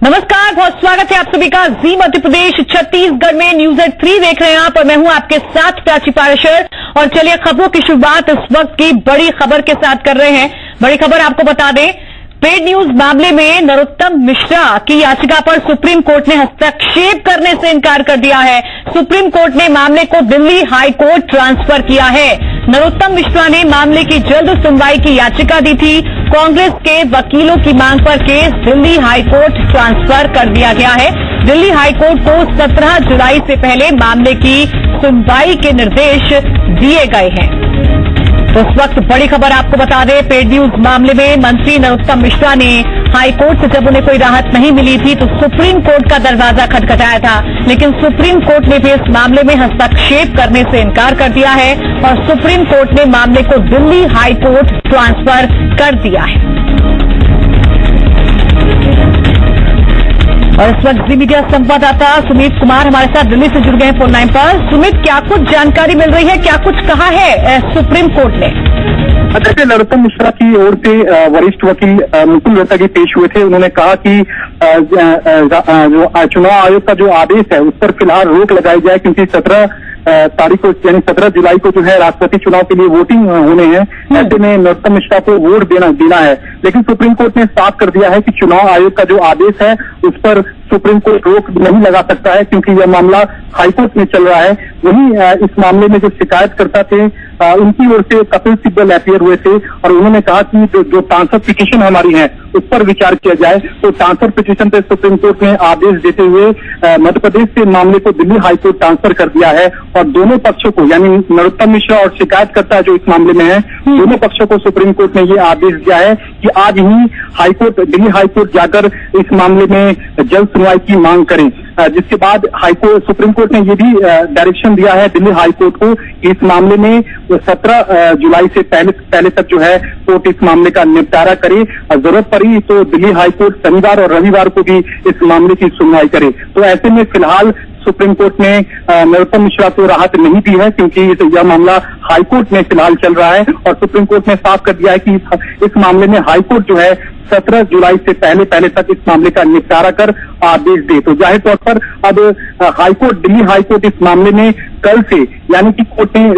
नमस्कार, बहुत स्वागत है आप सभी का जी मध्य प्रदेश छत्तीसगढ़ में न्यूज़8 देख रहे हैं आप और मैं हूं आपके साथ प्राची पाराशर। और चलिए खबरों की शुरुआत इस वक्त की बड़ी खबर के साथ कर रहे हैं। बड़ी खबर आपको बता दें, पेड न्यूज मामले में नरोत्तम मिश्रा की याचिका पर सुप्रीम कोर्ट ने हस्तक्षेप करने से इनकार कर दिया है। सुप्रीम कोर्ट ने मामले को दिल्ली हाई कोर्ट ट्रांसफर किया है। नरोत्तम मिश्रा ने मामले की जल्द सुनवाई की याचिका दी थी। कांग्रेस के वकीलों की मांग पर case Delhi high court transfer कर दिया गया है। दिल्ली हाई कोर्ट को 17 जुलाई से पहले मामले की सुनवाई के निर्देश दिए गए हैं। तो इस वक्त बड़ी खबर आपको बता दें, पेड न्यूज मामले में मंत्री नरोत्तम मिश्रा ने हाई कोर्ट से जब उन्हें कोई राहत नहीं मिली थी तो सुप्रीम कोर्ट का दरवाजा खटखटाया था, लेकिन सुप्रीम कोर्ट ने भी इस मामले में हस्तक्षेप करने से इनकार कर दिया है और सुप्रीम कोर्ट ने मामले को दिल्ली हाई कोर्ट ट्रांसफर कर दिया है। और इस वक्त जी मीडिया संवाददाता सुमित कुमार हमारे साथ दिल्ली से जुड़ गए हैं फोन लाइन पर। सुमित, क्या कुछ जानकारी मिल रही है, क्या कुछ कहा है सुप्रीम कोर्ट ने? जैसे नरोत्तम मिश्रा की ओर से वरिष्ठ वकील मुकुल रोहतगी पेश हुए थे, उन्होंने कहा कि जो चुनाव आयोग का जो आदेश है उस पर फिलहाल रोक लगाई जाए, क्योंकि 17 तारीख को यानी 17 जुलाई को जो है राष्ट्रपति चुनाव के लिए वोटिंग होने हैं। ऐसे में नरोत्तम मिश्रा को वोट देना है, लेकिन सुप्रीम कोर्ट ने साफ कर दिया है कि चुनाव आयोग का जो आदेश है उस पर सुप्रीम कोर्ट रोक नहीं लगा सकता है, क्योंकि यह मामला हाईकोर्ट में चल रहा है। वहीं इस मामले में जो शिकायतकर्ता थे उनकी ओर से कपिल सिब्बल अपीयर हुए थे और उन्होंने कहा कि जो ट्रांसफर पिटीशन हमारी है उस पर विचार किया जाए। तो ट्रांसफर पिटीशन पे सुप्रीम कोर्ट ने आदेश देते हुए मध्य प्रदेश से मामले को दिल्ली हाईकोर्ट ट्रांसफर कर दिया है और दोनों पक्षों को यानी नरोत्तम मिश्रा और शिकायतकर्ता जो इस मामले में है दोनों पक्षों को सुप्रीम कोर्ट ने ये आदेश दिया है कि आज ही हाईकोर्ट दिल्ली हाईकोर्ट जाकर इस मामले में जल्द सुनवाई की मांग करें। जिसके बाद हाईकोर्ट सुप्रीम कोर्ट ने ये भी डायरेक्शन दिया है दिल्ली हाईकोर्ट को कि इस मामले में 17 जुलाई से पहले तक जो है कोर्ट इस मामले का निपटारा करे और जरूरत पड़ी तो दिल्ली हाईकोर्ट शनिवार और रविवार को भी इस मामले की सुनवाई करे। तो ऐसे में फिलहाल सुप्रीम कोर्ट ने नरोत्तम मिश्रा को राहत नहीं दी है, क्योंकि यह मामला हाईकोर्ट में फिलहाल चल रहा है और सुप्रीम कोर्ट ने साफ कर दिया है कि इस मामले में हाईकोर्ट जो है 17 जुलाई से पहले तक इस मामले का निपटारा कर आदेश दे। तो जाहिर तौर पर अब हाईकोर्ट दिल्ली हाईकोर्ट इस मामले में कल से यानी कि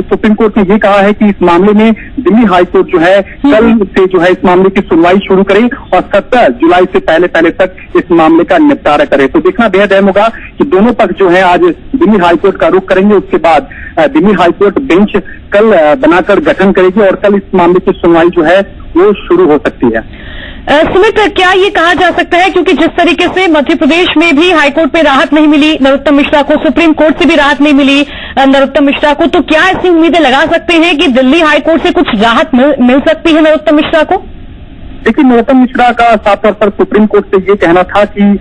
सुप्रीम कोर्ट ने ये कहा है कि इस मामले में दिल्ली हाईकोर्ट जो है कल से जो है इस मामले की सुनवाई शुरू करे और 17 जुलाई से पहले तक इस मामले का निपटारा करे। तो देखना बेहद अहम होगा कि दोनों पक्ष जो है आज दिल्ली हाईकोर्ट का रुख करेंगे। उसके बाद दिल्ली हाईकोर्ट बेंच कल बनाकर गठन करेगी और कल इस मामले की सुनवाई जो है वो शुरू हो सकती है। सुमित, क्या ये कहा जा सकता है, क्योंकि जिस तरीके से मध्य प्रदेश में भी हाईकोर्ट में राहत नहीं मिली नरोत्तम मिश्रा को, सुप्रीम कोर्ट से भी राहत नहीं मिली नरोत्तम मिश्रा को, तो क्या ऐसी उम्मीदें लगा सकते हैं कि दिल्ली हाईकोर्ट से कुछ राहत मिल सकती है नरोत्तम मिश्रा को? देखिए, नरोत्तम मिश्रा का साफ तौर पर सुप्रीम कोर्ट से ये कहना था कि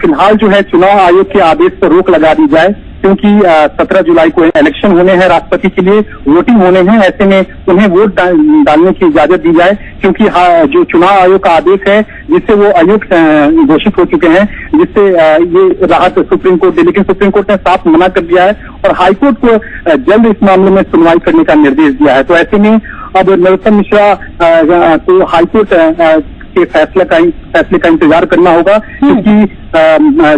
फिलहाल जो है चुनाव आयोग के आदेश पर रोक लगा दी जाए, क्योंकि 17 जुलाई को इलेक्शन होने हैं, राष्ट्रपति के लिए वोटिंग होने हैं। ऐसे में उन्हें वोट डालने की इजाजत दी जाए, क्योंकि जो चुनाव आयोग का आदेश है जिससे वो आयुक्त घोषित हो चुके हैं, जिससे ये राहत सुप्रीम कोर्ट दे, लेकिन सुप्रीम कोर्ट ने साफ मना कर दिया है और हाईकोर्ट को जल्द इस मामले में सुनवाई करने का निर्देश दिया है। तो ऐसे में अब नरोत्तम मिश्रा को हाईकोर्ट के फैसले का इंतजार करना होगा, क्योंकि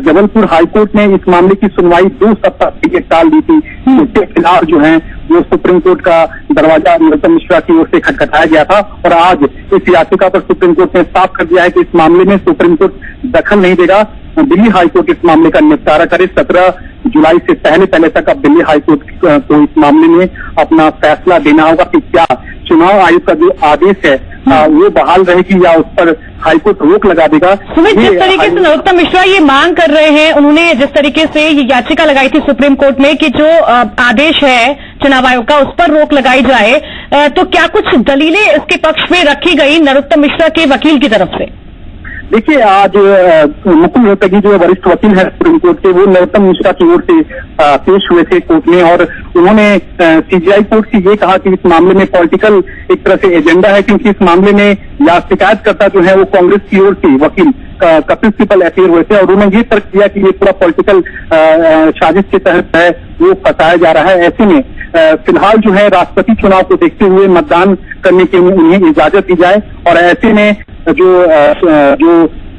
जबलपुर हाईकोर्ट ने इस मामले की सुनवाई 2 सप्ताह के लिए टाल दी थी। इसके खिलाफ जो है वो सुप्रीम कोर्ट का दरवाजा नरोत्तम मिश्रा की ओर से खटखटाया गया था और आज इस याचिका पर सुप्रीम कोर्ट ने साफ कर दिया है कि इस मामले में सुप्रीम कोर्ट दखल नहीं देगा। दिल्ली हाईकोर्ट इस मामले का निपटारा करे। 17 जुलाई से पहले तक अब दिल्ली हाईकोर्ट को इस मामले में अपना फैसला देना होगा कि क्या चुनाव आयोग का जो आदेश है वो बहाल रहेगी या उस पर हाईकोर्ट रोक लगा देगा। सुमित, जिस तरीके से नरोत्तम मिश्रा ये मांग कर रहे हैं, उन्होंने जिस तरीके से ये याचिका लगाई थी सुप्रीम कोर्ट में कि जो आदेश है चुनाव आयोग का उस पर रोक लगाई जाए, तो क्या कुछ दलीलें इसके पक्ष में रखी गई नरोत्तम मिश्रा के वकील की तरफ से? देखिए, आज मुकुल रोहतगी जो वरिष्ठ वकील है सुप्रीम कोर्ट के, वो नरोत्तम मिश्रा की ओर से पेश हुए थे कोर्ट में और उन्होंने सीजीआई कोर्ट से ये कहा कि इस मामले में पॉलिटिकल एक तरह से एजेंडा है, क्योंकि इस मामले में या शिकायतकर्ता जो है वो कांग्रेस की ओर से वकील कपिल सिब्बल अपीयर हुए थे और उन्होंने ये तर्क दिया कि ये पूरा पॉलिटिकल साजिश के तहत है वो फंसाया जा रहा है। ऐसे में फिलहाल जो है राष्ट्रपति चुनाव को देखते हुए मतदान करने के लिए उन्हें इजाजत दी जाए और ऐसे में जो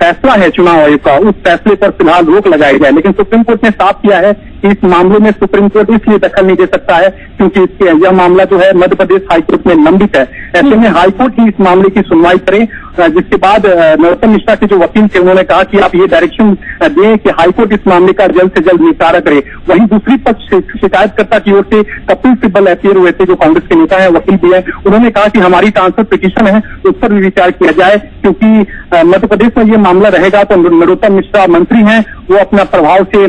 फैसला है चुनाव आयोग का, उस फैसले पर फिलहाल रोक लगाई जाए। लेकिन सुप्रीम कोर्ट ने साफ किया है कि इस मामले में सुप्रीम कोर्ट इसलिए दखल नहीं दे सकता है क्योंकि यह मामला जो है मध्य प्रदेश हाईकोर्ट में लंबित है। ऐसे में हाईकोर्ट ही इस मामले की सुनवाई करे, जिसके बाद नरोत्तम मिश्रा के जो वकील थे उन्होंने कहा कि आप ये डायरेक्शन दें कि हाईकोर्ट इस मामले का जल्द से जल्द निपटारा करे। वहीं दूसरी पक्ष शिकायतकर्ता की ओर से कपिल सिब्बल अपीयर हुए थे, जो कांग्रेस के नेता है, वकील भी है। उन्होंने कहा कि हमारी ट्रांसफर पिटीशन है, उस पर भी विचार किया जाए, क्योंकि मध्य प्रदेश में ये मामला रहेगा तो नरोत्तम मिश्रा मंत्री हैं, वो अपना प्रभाव से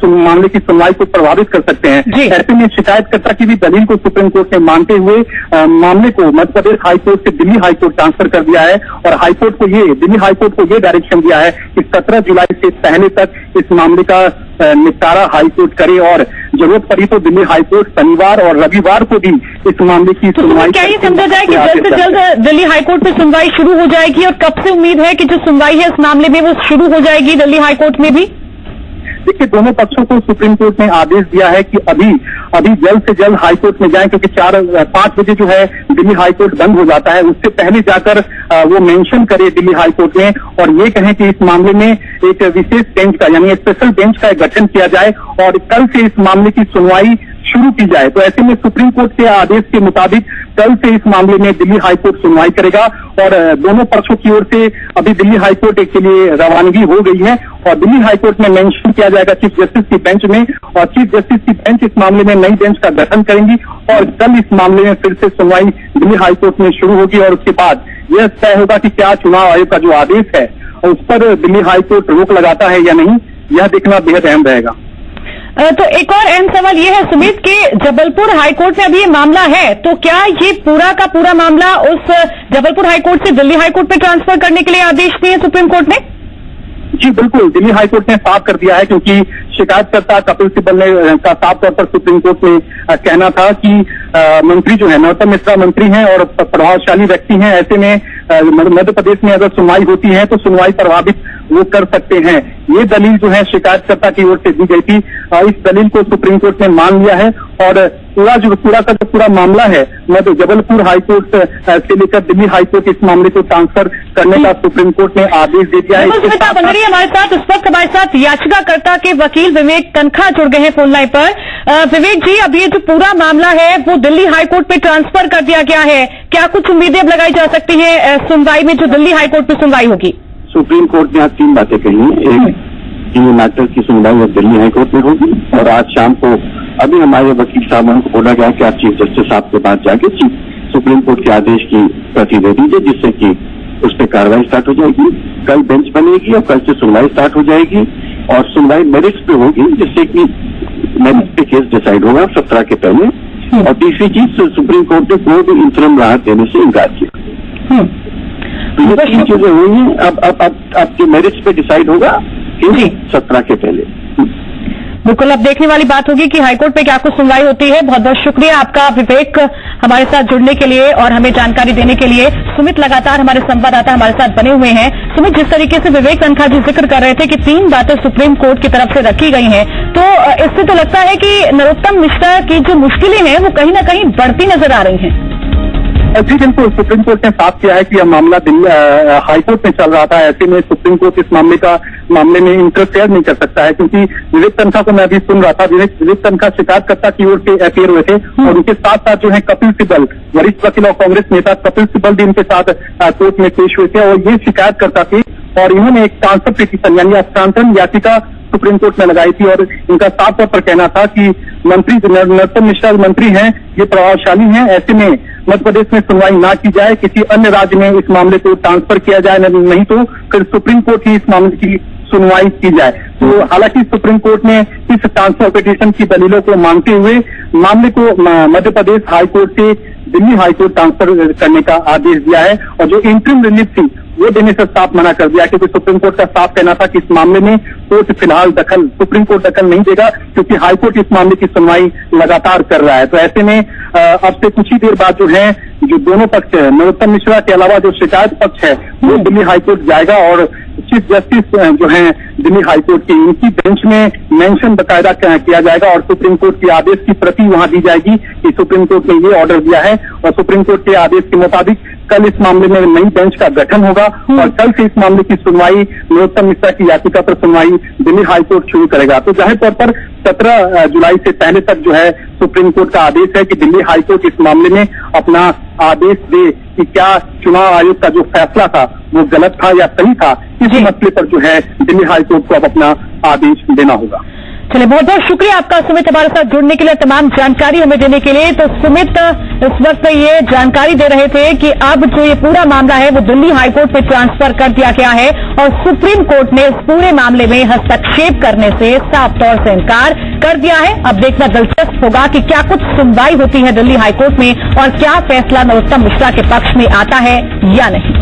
मामले की सुनवाई को प्रभावित कर सकते हैं। ऐसे में शिकायतकर्ता की भी दलील को सुप्रीम कोर्ट ने मानते हुए मामले को मध्य प्रदेश हाईकोर्ट से दिल्ली हाईकोर्ट ट्रांसफर कर दिया है और हाईकोर्ट को दिल्ली हाईकोर्ट को ये डायरेक्शन दिया है कि 17 जुलाई से पहले तक इस मामले का निपटारा हाईकोर्ट करे और जरूरत पड़ी तो दिल्ली हाईकोर्ट शनिवार और रविवार को भी इस मामले की सुनवाई। क्या ये समझा जाए कि जल्द से जल्द दिल्ली हाईकोर्ट में सुनवाई शुरू हो जाएगी और कब से उम्मीद है कि जो सुनवाई है इस मामले में वो शुरू हो जाएगी दिल्ली हाईकोर्ट में भी? देखिए, दोनों पक्षों को सुप्रीम कोर्ट ने आदेश दिया है कि अभी जल्द से जल्द हाईकोर्ट में जाएं, क्योंकि 5 बजे जो है दिल्ली हाईकोर्ट बंद हो जाता है। उससे पहले जाकर वो मेंशन करे दिल्ली हाईकोर्ट में और ये कहें कि इस मामले में एक विशेष बेंच का यानी स्पेशल बेंच का गठन किया जाए और कल से इस मामले की सुनवाई शुरू की जाए। तो ऐसे में सुप्रीम कोर्ट के आदेश के मुताबिक कल से इस मामले में दिल्ली हाईकोर्ट सुनवाई करेगा और दोनों पक्षों की ओर से अभी दिल्ली हाईकोर्ट के लिए रवानगी हो गई है और दिल्ली हाईकोर्ट में मेंशन किया जाएगा चीफ जस्टिस की बेंच में और चीफ जस्टिस की बेंच इस मामले में नई बेंच का गठन करेंगी और कल इस मामले में फिर से सुनवाई दिल्ली हाईकोर्ट में शुरू होगी और उसके बाद यह तय होगा कि क्या चुनाव आयोग का जो आदेश है उस पर दिल्ली हाईकोर्ट रोक लगाता है या नहीं, यह देखना बेहद अहम रहेगा। तो एक और अहम सवाल ये है सुमित कि जबलपुर हाईकोर्ट में अभी ये मामला है, तो क्या ये पूरा का पूरा मामला उस जबलपुर हाईकोर्ट से दिल्ली हाईकोर्ट में ट्रांसफर करने के लिए आदेश दिए सुप्रीम कोर्ट ने? जी बिल्कुल, दिल्ली हाईकोर्ट ने साफ कर दिया है क्योंकि शिकायतकर्ता कपिल सिब्बल ने का साफ तौर पर सुप्रीम कोर्ट में कहना था कि मंत्री जो है नरोत्तम मिश्रा मंत्री हैं और प्रभावशाली व्यक्ति हैं। ऐसे में मध्य प्रदेश में अगर सुनवाई होती है तो सुनवाई प्रभावित वो कर सकते हैं। ये दलील जो है शिकायतकर्ता की ओर से दी गई थी, इस दलील को सुप्रीम कोर्ट ने मान लिया है और पूरा मामला है जबलपुर हाईकोर्ट से लेकर दिल्ली हाईकोर्ट इस मामले को ट्रांसफर करने का सुप्रीम कोर्ट ने आदेश दे दिया है। हमारे साथ इस वक्त हमारे साथ याचिकाकर्ता के वकील विवेक तनखा जुड़ गए हैं फोन लाइन पर। विवेक जी, अब ये जो पूरा मामला है वो दिल्ली हाईकोर्ट में ट्रांसफर कर दिया गया है, क्या कुछ उम्मीदें अब लगाई जा सकती है सुनवाई में जो दिल्ली हाईकोर्ट में सुनवाई होगी? सुप्रीम कोर्ट ने आज 3 बातें कही हैं। एक, ये मैटर की सुनवाई अब दिल्ली हाईकोर्ट में होगी और आज शाम को अभी हमारे वकील साहब को बोला गया कि आप चीफ जस्टिस साहब के पास जाके सुप्रीम कोर्ट के आदेश की प्रति दे दीजिए, जिससे कि उस पर कार्रवाई स्टार्ट हो जाएगी। कल बेंच बनेगी और कल से सुनवाई स्टार्ट हो जाएगी और सुनवाई मेरिट्स पे होगी, जिससे कि मेरिट्स पे केस डिसाइड होगा 17 के पहले। और तीसरी चीज, सुप्रीम कोर्ट ने कोई भी इंतरिम राहत देने से इनकार किया। ये 3 चीजें हुई हैं। अब जो मेरिट्स पे डिसाइड होगा 17 के पहले। बिल्कुल, अब देखने वाली बात होगी कि हाईकोर्ट में क्या कुछ सुनवाई होती है। बहुत बहुत शुक्रिया आपका विवेक, हमारे साथ जुड़ने के लिए और हमें जानकारी देने के लिए। सुमित लगातार हमारे संवाददाता हमारे साथ बने हुए हैं। सुमित, जिस तरीके से विवेक तनखा जी जिक्र कर रहे थे कि 3 बातें सुप्रीम कोर्ट की तरफ से रखी गई हैं, तो इससे तो लगता है कि नरोत्तम मिश्रा की जो मुश्किलें हैं वो कहीं ना कहीं बढ़ती नजर आ रही हैं। जी बिल्कुल, सुप्रीम कोर्ट ने साफ किया है कि यह मामला दिल्ली हाईकोर्ट में चल रहा था। ऐसे में सुप्रीम कोर्ट इस मामले में इंटरफेयर नहीं कर सकता है, क्योंकि विवेक तनखा को मैं अभी सुन रहा था। विवेक तनखा शिकायतकर्ता की ओर से अपीयर हुए थे और उनके साथ साथ जो है कपिल सिब्बल, वरिष्ठ वकील और कांग्रेस नेता कपिल सिब्बल भी इनके साथ कोर्ट में पेश हुए थे और ये शिकायतकर्ता थे और इन्होंने एक ट्रांसफर पिटीशन यानी हस्तांतरण याचिका सुप्रीम कोर्ट में लगाई थी और इनका साफ तौर पर कहना था कि मंत्री नरोत्तम मिश्रा मंत्री हैं, ये प्रभावशाली हैं। ऐसे में मध्य प्रदेश में सुनवाई ना की जाए, किसी अन्य राज्य में इस मामले को ट्रांसफर किया जाए, नहीं तो फिर सुप्रीम कोर्ट ही इस मामले की सुनवाई की जाए। तो हालांकि सुप्रीम कोर्ट ने इस ट्रांसफर पिटीशन की दलीलों को मानते हुए मामले को मध्य प्रदेश हाईकोर्ट से दिल्ली हाईकोर्ट ट्रांसफर करने का आदेश दिया है और जो इंटरिम रिलीफ थी वो देने से साफ मना कर दिया, क्योंकि सुप्रीम कोर्ट का साफ कहना था कि इस मामले में कोर्ट फिलहाल सुप्रीम कोर्ट दखल नहीं देगा, क्योंकि हाईकोर्ट इस मामले की सुनवाई लगातार कर रहा है। तो ऐसे में अब से कुछ ही देर बाद जो है जो दोनों पक्ष है, नरोत्तम मिश्रा के अलावा जो शिकायत पक्ष है वो दिल्ली हाईकोर्ट जाएगा और चीफ जस्टिस जो है दिल्ली हाईकोर्ट की, इनकी बेंच में मेंशन बकायदा किया जाएगा और सुप्रीम कोर्ट के आदेश की प्रति वहां दी जाएगी कि सुप्रीम कोर्ट ने ये ऑर्डर दिया है और सुप्रीम कोर्ट के आदेश के मुताबिक कल इस मामले में नई बेंच का गठन होगा और कल से इस मामले की सुनवाई नरोत्तम मिश्रा की याचिका पर सुनवाई दिल्ली हाईकोर्ट शुरू करेगा। तो जाहिर तौर पर 17 जुलाई से पहले तक जो है सुप्रीम कोर्ट का आदेश है कि दिल्ली हाईकोर्ट इस मामले में अपना आदेश दे कि क्या चुनाव आयोग का जो फैसला था वो गलत था या सही था। इस मसले पर जो है दिल्ली हाईकोर्ट को अब अपना आदेश देना होगा। चलिए, बहुत बहुत शुक्रिया आपका सुमित, हमारे साथ जुड़ने के लिए, तमाम जानकारी हमें देने के लिए। तो सुमित इस वक्त ये जानकारी दे रहे थे कि अब जो ये पूरा मामला है वो दिल्ली हाईकोर्ट में ट्रांसफर कर दिया गया है और सुप्रीम कोर्ट ने इस पूरे मामले में हस्तक्षेप करने से साफ तौर से इनकार कर दिया है। अब देखना दिलचस्प होगा कि क्या कुछ सुनवाई होती है दिल्ली हाईकोर्ट में और क्या फैसला नरोत्तम मिश्रा के पक्ष में आता है या नहीं।